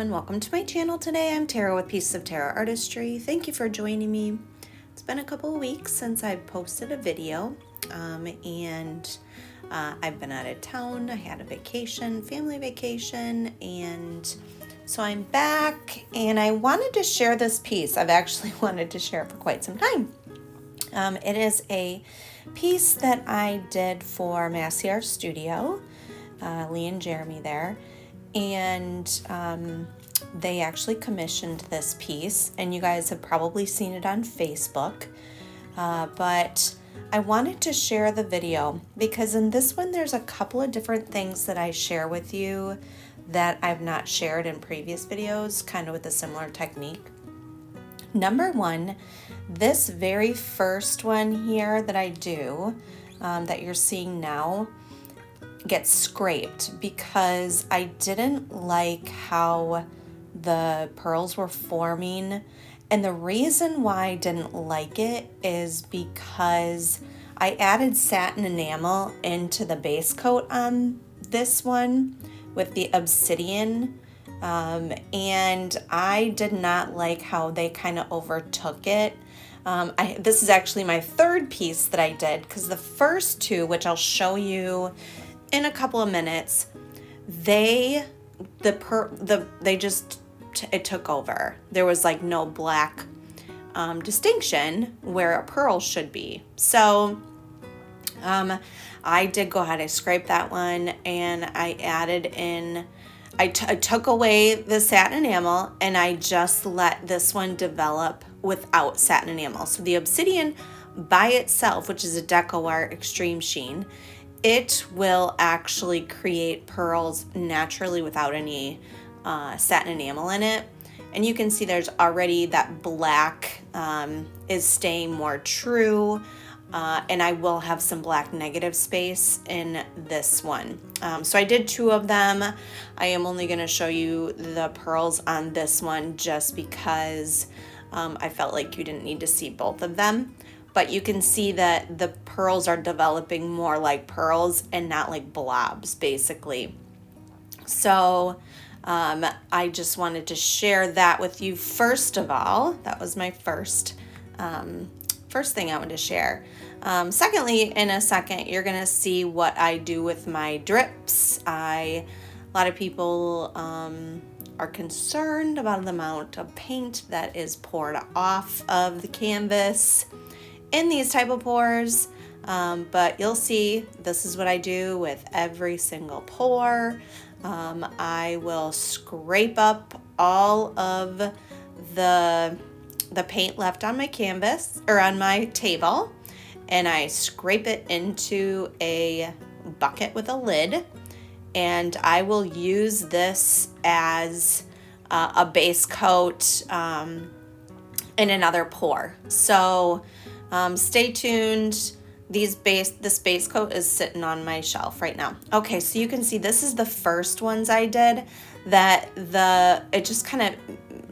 everyone, welcome to my channel today. I'm Tara with Pieces of Tara Artistry. Thank you for joining me. It's been a couple of weeks since I've posted a video and I've been out of town. I had a vacation, family vacation, and so I'm back and I wanted to share this piece. I've actually wanted to share it for quite some time. It is a piece that I did for Massey Art Studio, Lee and Jeremy there, and they actually commissioned this piece, and you guys have probably seen it on Facebook, but I wanted to share the video because in this one there's a couple of different things that I share with you that I've not shared in previous videos, kind of with a similar technique. Number one, this very first one here that I do, that you're seeing now, gets scraped because I didn't like how the pearls were forming. And the reason why I didn't like it is because I added satin enamel into the base coat on this one with the Obsidian. And I did not like how they kind of overtook it. This is actually my third piece that I did, because the first two, which I'll show you in a couple of minutes, it took over. There was like no black distinction where a pearl should be. So I did go ahead, I scraped that one, and I added in, I took away the satin enamel and I just let this one develop without satin enamel. So the Obsidian by itself, which is a DecoArt Extreme Sheen, it will actually create pearls naturally without any satin enamel in it. And you can see there's already that black is staying more true. And I will have some black negative space in this one. So I did two of them. I am only going to show you the pearls on this one just because I felt like you didn't need to see both of them. But you can see that the pearls are developing more like pearls and not like blobs, basically. So I just wanted to share that with you first of all. That was my first thing I wanted to share. Secondly, in a second, you're gonna see what I do with my drips. A lot of people are concerned about the amount of paint that is poured off of the canvas in these type of pours, but you'll see this is what I do with every single pour. I will scrape up all of the paint left on my canvas or on my table, and I scrape it into a bucket with a lid, and I will use this as a base coat in another pour. So stay tuned. This base coat is sitting on my shelf right now. Okay, so you can see this is the first ones I did that the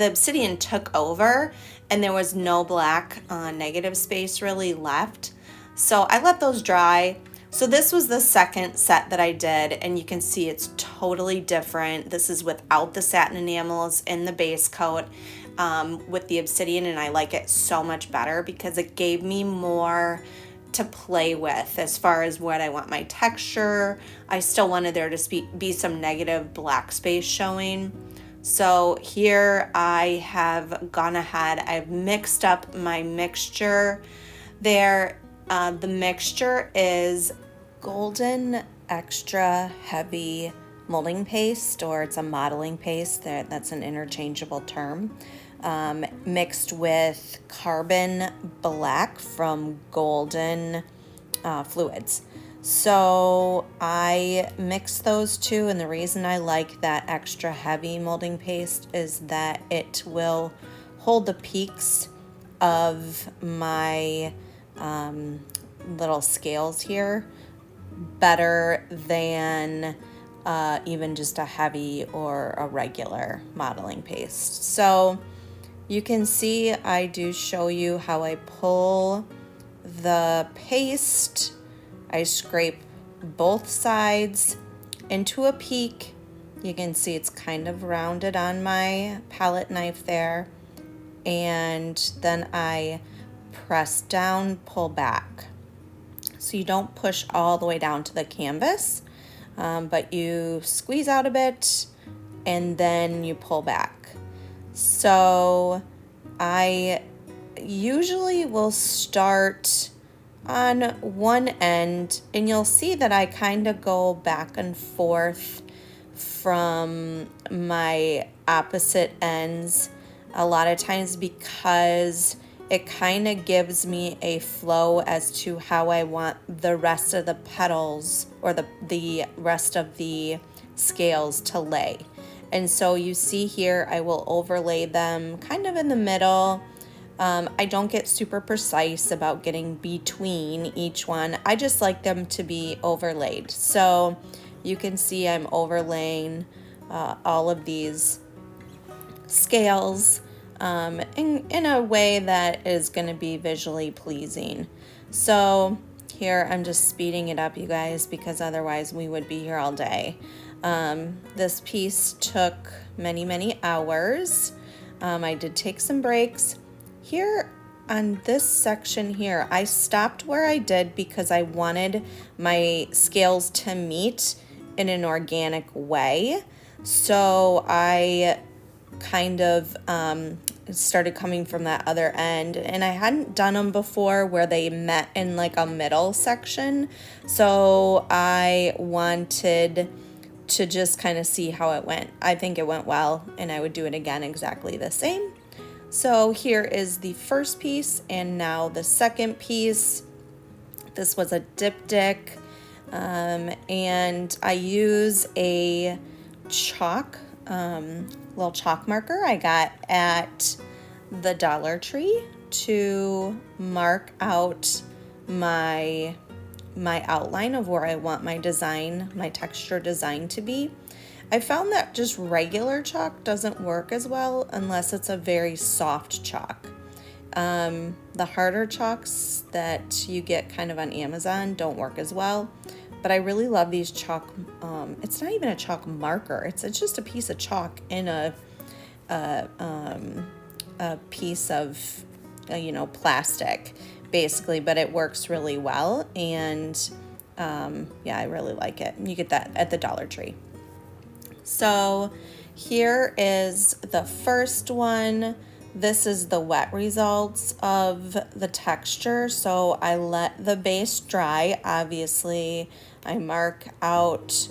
Obsidian took over and there was no black negative space really left. So I let those dry. So this was the second set that I did, and you can see it's totally different. This is without the satin enamels in the base coat with the Obsidian, and I like it so much better because it gave me more to play with as far as what I want my texture. I still wanted there to be some negative black space showing. So here I have gone ahead, I've mixed up my mixture there. The mixture is Golden Extra Heavy Molding Paste, or it's a modeling paste, that's an interchangeable term, mixed with Carbon Black from Golden Fluids. So I mixed those two, and the reason I like that extra heavy molding paste is that it will hold the peaks of my little scales here better than even just a heavy or a regular modeling paste. So you can see I do show you how I pull the paste. I scrape both sides into a peak You can see it's kind of rounded on my palette knife there. And then I press down, pull back. So you don't push all the way down to the canvas, but you squeeze out a bit and then you pull back. So I usually will start on one end, and you'll see that I kind of go back and forth from my opposite ends a lot of times, because it kind of gives me a flow as to how I want the rest of the petals or the rest of the scales to lay. And so you see here, I will overlay them kind of in the middle. I don't get super precise about getting between each one. I just like them to be overlaid. So you can see I'm overlaying all of these scales in a way that is going to be visually pleasing. So here I'm just speeding it up, you guys, because otherwise we would be here all day. This piece took many hours. I did take some breaks. Here on this section here, I stopped where I did because I wanted my scales to meet in an organic way. So I kind of started coming from that other end, and I hadn't done them before where they met in like a middle section. So I wanted to just kind of see how it went. I think it went well, and I would do it again exactly the same. So here is the first piece, and now the second piece. This was a Diptych, and I use a chalk, little chalk marker I got at the Dollar Tree to mark out my outline of where I want my design, my texture design to be. I found that just regular chalk doesn't work as well unless it's a very soft chalk. The harder chalks that you get kind of on Amazon don't work as well, but I really love these chalk. It's not even a chalk marker. It's just a piece of chalk in a piece of plastic, basically, but it works really well, and yeah, I really like it. You get that at the Dollar Tree. So here is the first one. This is the wet results of the texture. So I let the base dry. Obviously, I mark out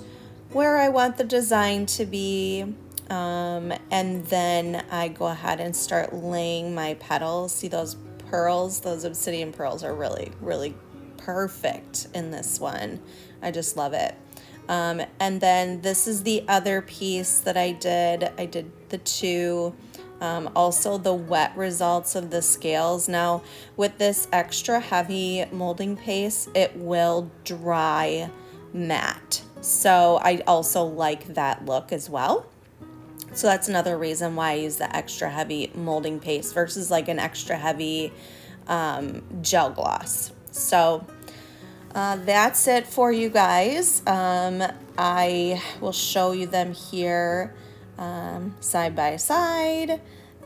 where I want the design to be. And then I go ahead and start laying my petals. See those pearls? Those obsidian pearls are really, really perfect in this one. I just love it. And then this is the other piece that I did. I did the two, also the wet results of the scales. Now with this extra heavy molding paste, it will dry matte. So I also like that look as well. So that's another reason why I use the extra heavy molding paste versus like an extra heavy gel gloss. So that's it for you guys. I will show you them here side by side.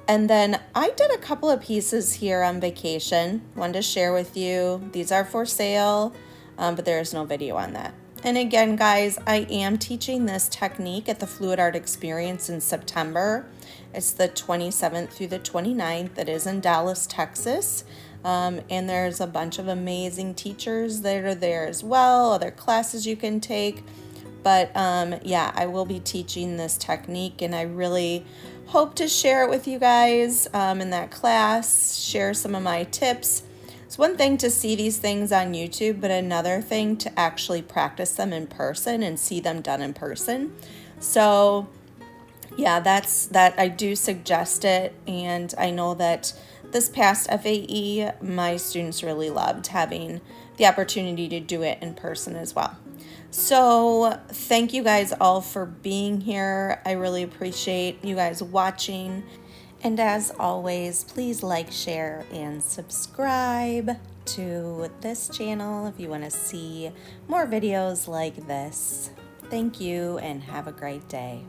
And then I did a couple of pieces here on vacation. Wanted to share with you. These are for sale, but there is no video on that. And again, guys, I am teaching this technique at the Fluid Art Experience in September. It's the 27th through the 29th. It is in Dallas, Texas. And there's a bunch of amazing teachers that are there as well, other classes you can take. But yeah, I will be teaching this technique, and I really hope to share it with you guys in that class, share some of my tips. It's one thing to see these things on YouTube, but another thing to actually practice them in person and see them done in person. So yeah, that I do suggest it, and I know that this past FAE, my students really loved having the opportunity to do it in person as well. So thank you guys all for being here. I really appreciate you guys watching. And as always, please like, share, and subscribe to this channel if you want to see more videos like this. Thank you and have a great day.